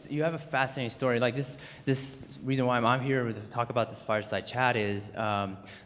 You have a fascinating story. Like this reason why I'm here to talk about this fireside chat is,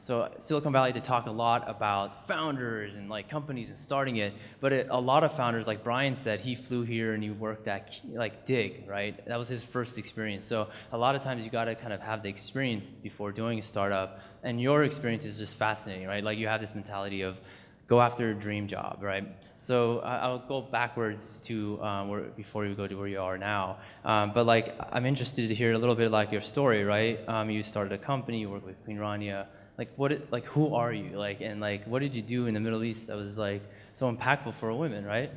so Silicon Valley, they talk a lot about founders and like companies and starting it, but a lot of founders, like Brian said, he flew here and he worked at like Dig, right? That was his first experience. So a lot of times you got to kind of have the experience before doing a startup, and your experience is just fascinating, right? Like you have this mentality of go after a dream job, right? So I'll go backwards to before you go to where you are now. But like, I'm interested to hear a little bit like your story, right? You started a company, you work with Queen Rania. Like, who are you? Like, and like, what did you do in the Middle East that was like so impactful for a woman, right?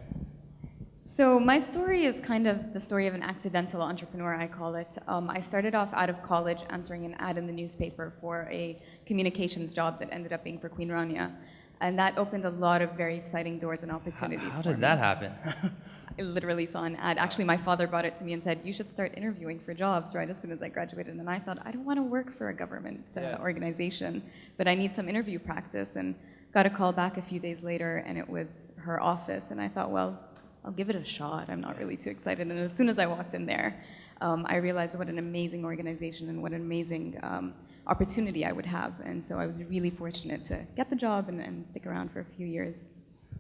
So my story is kind of the story of an accidental entrepreneur, I call it. I started off out of college answering an ad in the newspaper for a communications job that ended up being for Queen Rania. And that opened a lot of very exciting doors and opportunities. How did that happen? I literally saw an ad. Actually, my father brought it to me and said, you should start interviewing for jobs right as soon as I graduated. And I thought, I don't want to work for a government organization, but I need some interview practice. And got a call back a few days later, and it was her office. And I thought, well, I'll give it a shot. I'm not really too excited. And as soon as I walked in there, I realized what an amazing organization and what an amazing opportunity I would have. And so I was really fortunate to get the job and stick around for a few years.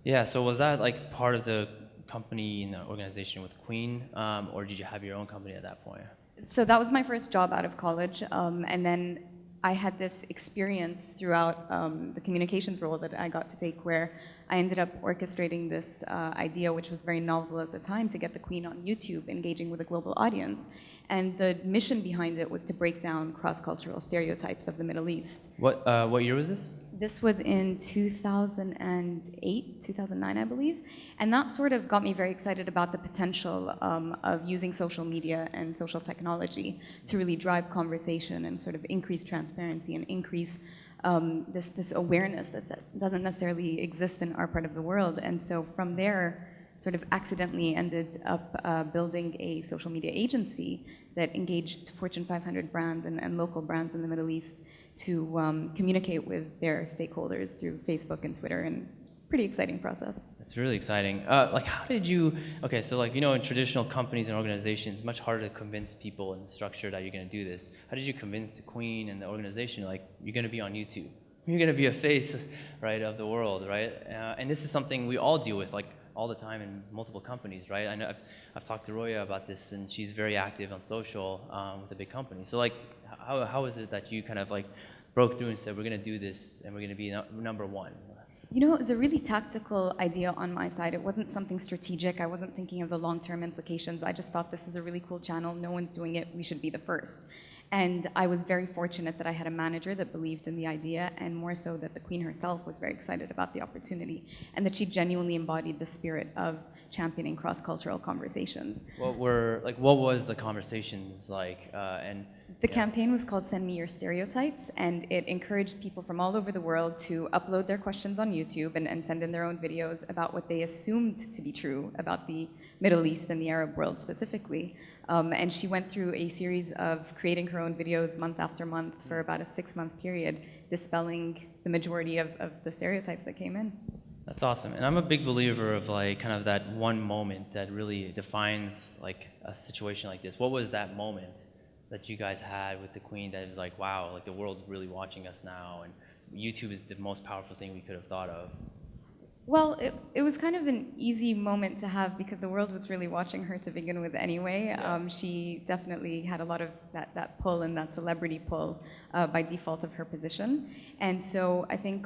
Yeah, so was that like part of the company and the organization with Queen, or did you have your own company at that point? So that was my first job out of college, and then I had this experience throughout the communications role that I got to take, where I ended up orchestrating this idea, which was very novel at the time, to get the Queen on YouTube, engaging with a global audience. And the mission behind it was to break down cross-cultural stereotypes of the Middle East. What year was this? This was in 2008, 2009, I believe. And that sort of got me very excited about the potential of using social media and social technology to really drive conversation and sort of increase transparency and increase this awareness that doesn't necessarily exist in our part of the world. And so from there, sort of accidentally ended up building a social media agency that engaged Fortune 500 brands and local brands in the Middle East to communicate with their stakeholders through Facebook and Twitter, and it's a pretty exciting process. It's really exciting. Like, how did you, okay, so like, you know, in traditional companies and organizations, it's much harder to convince people in the structure that you're gonna do this. How did you convince the Queen and the organization, like, you're gonna be on YouTube? You're gonna be a face, right, of the world, right? And this is something we all deal with, like, all the time in multiple companies, right? I know I've talked to Roya about this, and she's very active on social with a big company. So like, how is it that you kind of like broke through and said, we're gonna do this and we're gonna be number one? You know, it was a really tactical idea on my side. It wasn't something strategic. I wasn't thinking of the long-term implications. I just thought, this is a really cool channel. No one's doing it. We should be the first. And I was very fortunate that I had a manager that believed in the idea, and more so that the Queen herself was very excited about the opportunity, and that she genuinely embodied the spirit of championing cross-cultural conversations. What was the conversations like? The campaign was called Send Me Your Stereotypes, and it encouraged people from all over the world to upload their questions on YouTube and send in their own videos about what they assumed to be true about the Middle East and the Arab world specifically. And she went through a series of creating her own videos month after month for about a 6-month period, dispelling the majority of the stereotypes that came in. That's awesome. And I'm a big believer of like kind of that one moment that really defines like a situation like this. What was that moment that you guys had with the Queen that was like, wow, like the world's really watching us now, and YouTube is the most powerful thing we could have thought of? Well, it was kind of an easy moment to have because the world was really watching her to begin with anyway. Yeah. She definitely had a lot of that pull and that celebrity pull by default of her position. And so I think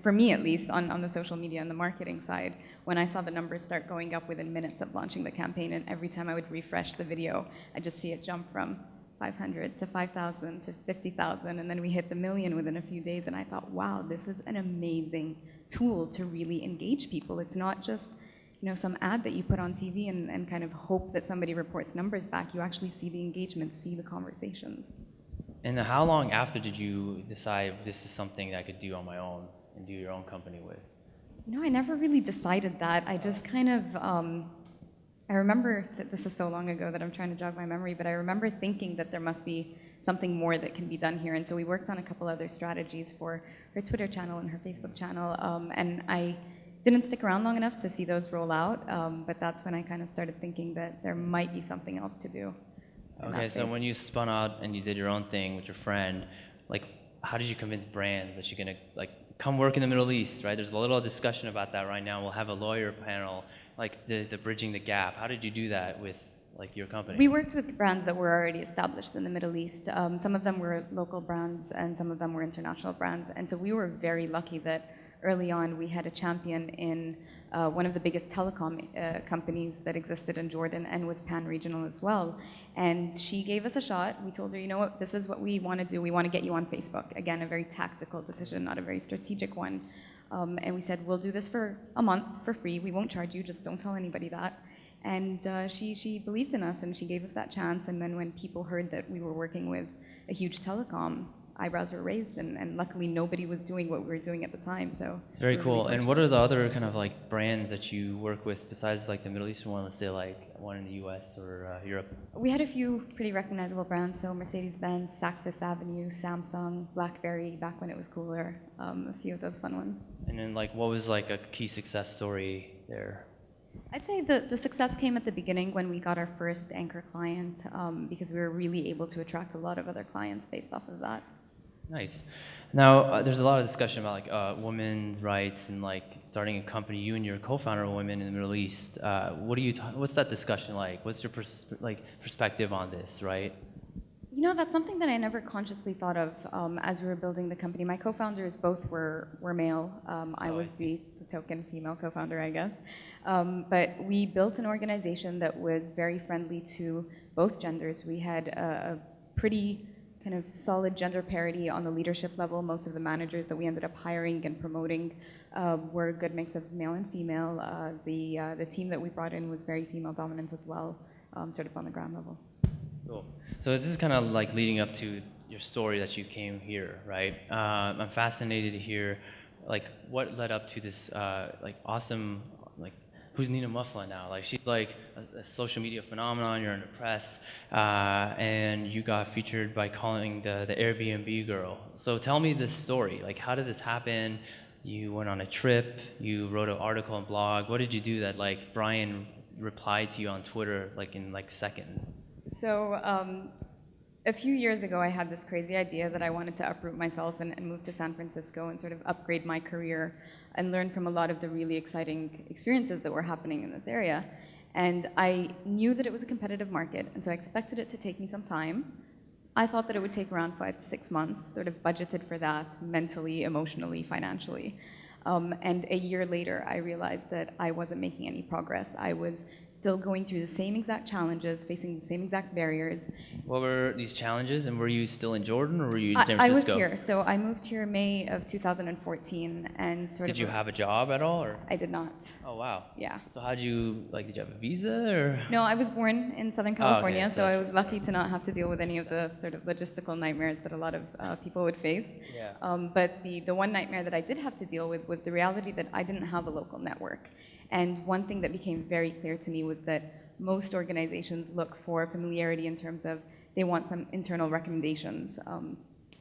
for me at least, on the social media and the marketing side, when I saw the numbers start going up within minutes of launching the campaign, and every time I would refresh the video, I'd just see it jump from 500 to 5,000 to 50,000, and then we hit the million within a few days, and I thought, wow, this is an amazing tool to really engage people. It's not just, you know, some ad that you put on TV and kind of hope that somebody reports numbers back. You actually see the engagement, see the conversations. And how long after did you decide this is something that I could do on my own and do your own company with? You know, I never really decided that. I just kind of I remember that this is so long ago that I'm trying to jog my memory, but I remember thinking that there must be something more that can be done here. And so we worked on a couple other strategies for her Twitter channel and her Facebook channel. And I didn't stick around long enough to see those roll out, but that's when I kind of started thinking that there might be something else to do. Okay, so when you spun out and you did your own thing with your friend, like, how did you convince brands that you're gonna like come work in the Middle East, right? There's a little discussion about that right now. We'll have a lawyer panel, like the bridging the gap. How did you do that with like your company? We worked with brands that were already established in the Middle East. Some of them were local brands and some of them were international brands. And so we were very lucky that early on we had a champion in one of the biggest telecom companies that existed in Jordan and was pan-regional as well. And she gave us a shot. We told her, you know what, this is what we want to do. We want to get you on Facebook. Again, a very tactical decision, not a very strategic one. And we said, we'll do this for a month for free. We won't charge you, just don't tell anybody that. And she believed in us and she gave us that chance. And then when people heard that we were working with a huge telecom, eyebrows were raised, and luckily nobody was doing what we were doing at the time. So it's very cool. Really, and what are the other kind of like brands that you work with besides like the Middle Eastern one? Let's say like one in the U.S. or Europe. We had a few pretty recognizable brands. So Mercedes-Benz, Saks Fifth Avenue, Samsung, BlackBerry, back when it was cooler. A few of those fun ones. And then like, what was like a key success story there? I'd say the success came at the beginning when we got our first anchor client, because we were really able to attract a lot of other clients based off of that. Nice. Now, there's a lot of discussion about like women's rights and like starting a company. You and your co-founder are women in the Middle East. What's that discussion like? What's your perspective on this, right? You know, that's something that I never consciously thought of as we were building the company. My co-founders both were male. I was the token female co-founder, I guess. But we built an organization that was very friendly to both genders. We had a pretty kind of solid gender parity on the leadership level. Most of the managers that we ended up hiring and promoting were a good mix of male and female. The team that we brought in was very female dominant as well, sort of on the ground level. Cool. So this is kind of like leading up to your story that you came here, right? I'm fascinated to hear like what led up to this like awesome, like, who's Nina Mufleh now? Like she's like a social media phenomenon. You're in the press, and you got featured by calling the Airbnb girl. So tell me this story. Like, how did this happen? You went on a trip. You wrote an article and blog. What did you do that like Brian replied to you on Twitter like in like seconds? So a few years ago, I had this crazy idea that I wanted to uproot myself and move to San Francisco and sort of upgrade my career and learn from a lot of the really exciting experiences that were happening in this area. And I knew that it was a competitive market, and so I expected it to take me some time. I thought that it would take around 5 to 6 months, sort of budgeted for that mentally, emotionally, financially. And a year later, I realized that I wasn't making any progress. I was still going through the same exact challenges, facing the same exact barriers. What were these challenges, and were you still in Jordan, or were you in San Francisco? I was here. So I moved here May of 2014, and sort of... Did you have a job at all, or? I did not. Oh, wow. Yeah. So how'd you, like, did you have a visa, or? No, I was born in Southern California, okay. so I was lucky to not have to deal with any of the sort of logistical nightmares that a lot of people would face. Yeah. But the one nightmare that I did have to deal with was the reality that I didn't have a local network. And one thing that became very clear to me was that most organizations look for familiarity in terms of they want some internal recommendations.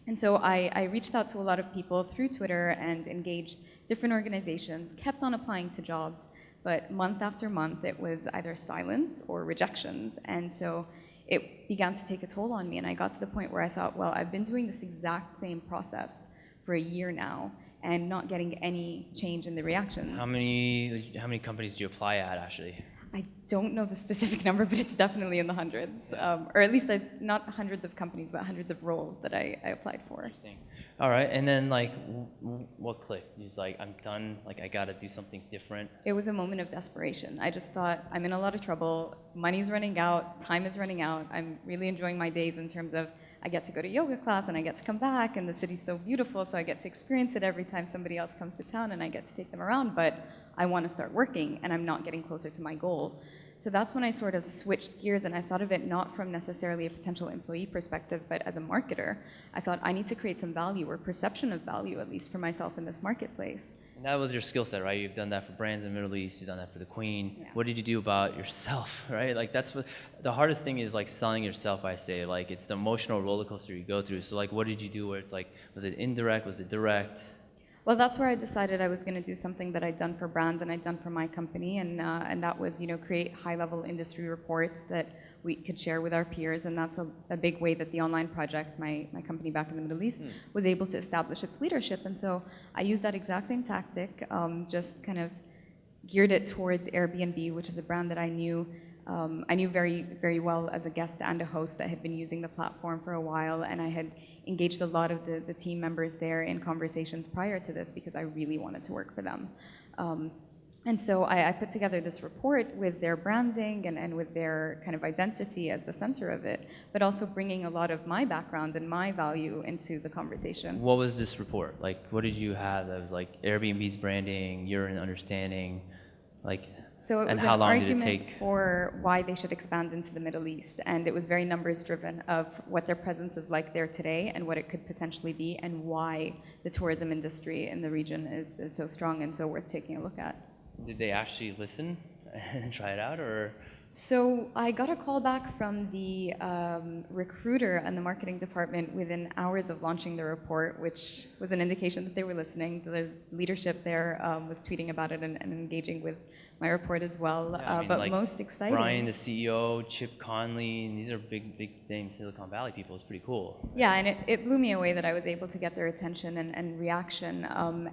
And so I reached out to a lot of people through Twitter and engaged different organizations, kept on applying to jobs, but month after month it was either silence or rejections. And so it began to take a toll on me, and I got to the point where I thought, well, I've been doing this exact same process for a year now and not getting any change in the reactions. How many companies do you apply at, actually? I don't know the specific number, but it's definitely in the hundreds. Or at least not hundreds of companies, but hundreds of roles that I applied for. Interesting. All right, and then like, what clicked? You was like, I'm done, like I gotta do something different. It was a moment of desperation. I just thought, I'm in a lot of trouble, money's running out, time is running out, I'm really enjoying my days in terms of I get to go to yoga class and I get to come back and the city's so beautiful, so I get to experience it every time somebody else comes to town and I get to take them around, but I want to start working and I'm not getting closer to my goal. So that's when I sort of switched gears, and I thought of it not from necessarily a potential employee perspective, but as a marketer. I thought I need to create some value, or perception of value at least, for myself in this marketplace. And that was your skill set, right? You've done that for brands in the Middle East, you've done that for the Queen. Yeah. What did you do about yourself, right? Like that's what, the hardest thing is like selling yourself, I say. Like it's the emotional roller coaster you go through. So like what did you do where it's like, was it indirect, was it direct? Well, that's where I decided I was going to do something that I'd done for brands and I'd done for my company, and that was, create high-level industry reports that we could share with our peers, and that's a big way that the online project, my company back in the Middle East, was able to establish its leadership. And so I used that exact same tactic, just kind of geared it towards Airbnb, which is a brand that I knew very, very well as a guest and a host that had been using the platform for a while, and I had engaged a lot of the team members there in conversations prior to this because I really wanted to work for them. And so I put together this report with their branding and with their kind of identity as the center of it, but also bringing a lot of my background and my value into the conversation. What was this report? Like, what did you have that was like Airbnb's branding, your understanding, like, So it and was how an long did it argument take? for why they should expand into the Middle East, and it was very numbers driven of what their presence is like there today and what it could potentially be, and why the tourism industry in the region is so strong and so worth taking a look at. Did they actually listen and try it out, or? So I got a call back from the recruiter and the marketing department within hours of launching the report, which was an indication that they were listening. The leadership there was tweeting about it and engaging with my report as well. Yeah, I mean, but like most exciting. Brian, the CEO, Chip Conley, and these are big name Silicon Valley people. It's pretty cool. Yeah, and it blew me away that I was able to get their attention and reaction.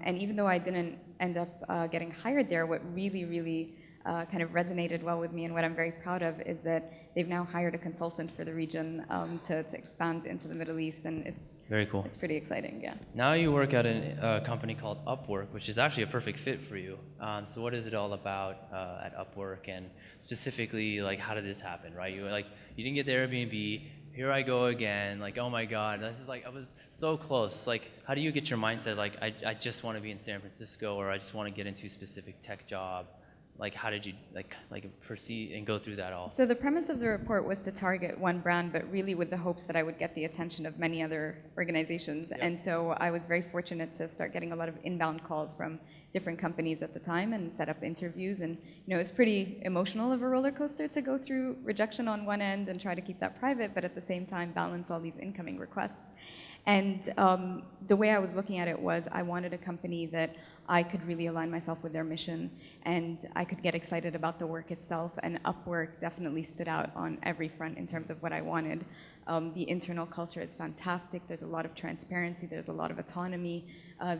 And even though I didn't end up getting hired there, what really kind of resonated well with me and what I'm very proud of is that they've now hired a consultant for the region to expand into the Middle East, and it's Very cool. It's pretty exciting, yeah. Now you work at a company called Upwork, which is actually a perfect fit for you. So what is it all about at Upwork, and specifically, like, how did this happen, right? You didn't get the Airbnb. Here I go again. Like, oh my God, this is like I was so close. Like, how do you get your mindset? Like, I just want to be in San Francisco, or I just want to get into a specific tech job. Like, how did you like proceed and go through that all? So the premise of the report was to target one brand, but really with the hopes that I would get the attention of many other organizations. Yep. And so I was very fortunate to start getting a lot of inbound calls from different companies at the time and set up interviews. And it was pretty emotional of a roller coaster to go through rejection on one end and try to keep that private, but at the same time balance all these incoming requests. And the way I was looking at it was I wanted a company that I could really align myself with their mission, and I could get excited about the work itself, and Upwork definitely stood out on every front in terms of what I wanted. The internal culture is fantastic. There's a lot of transparency. There's a lot of autonomy.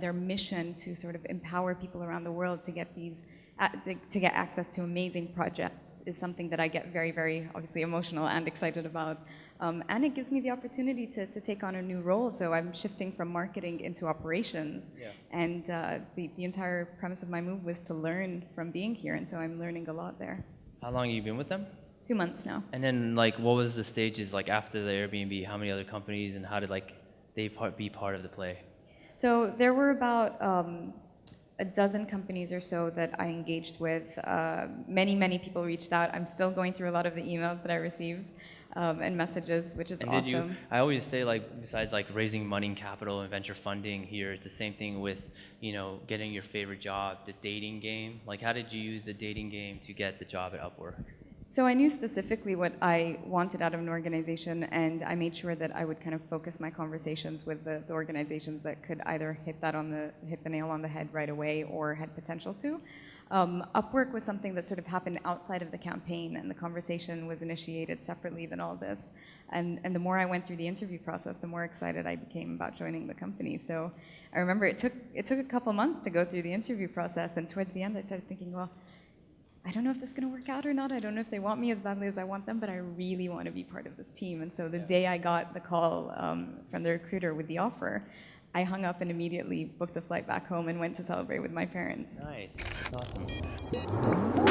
Their mission to sort of empower people around the world to get access to amazing projects is something that I get very, very obviously emotional and excited about. And it gives me the opportunity to take on a new role. So I'm shifting from marketing into operations. Yeah. And the entire premise of my move was to learn from being here. And so I'm learning a lot there. How long have you been with them? 2 months now. And then, like, what was the stages like after the Airbnb? How many other companies, and how did they be part of the play? So there were about a dozen companies or so that I engaged with. Many people reached out. I'm still going through a lot of the emails that I received. And messages, which is And awesome. I always say, like, besides like raising money and capital and venture funding here, it's the same thing with, getting your favorite job, the dating game. Like, how did you use the dating game to get the job at Upwork? So I knew specifically what I wanted out of an organization, and I made sure that I would kind of focus my conversations with the organizations that could either hit the nail on the head right away or had potential to. Upwork was something that sort of happened outside of the campaign, and the conversation was initiated separately than all this. And the more I went through the interview process, the more excited I became about joining the company. So I remember it took a couple months to go through the interview process, and towards the end I started thinking, well, I don't know if this is going to work out or not. I don't know if they want me as badly as I want them, but I really want to be part of this team. And so the day I got the call from the recruiter with the offer, I hung up and immediately booked a flight back home and went to celebrate with my parents. Nice. That's awesome.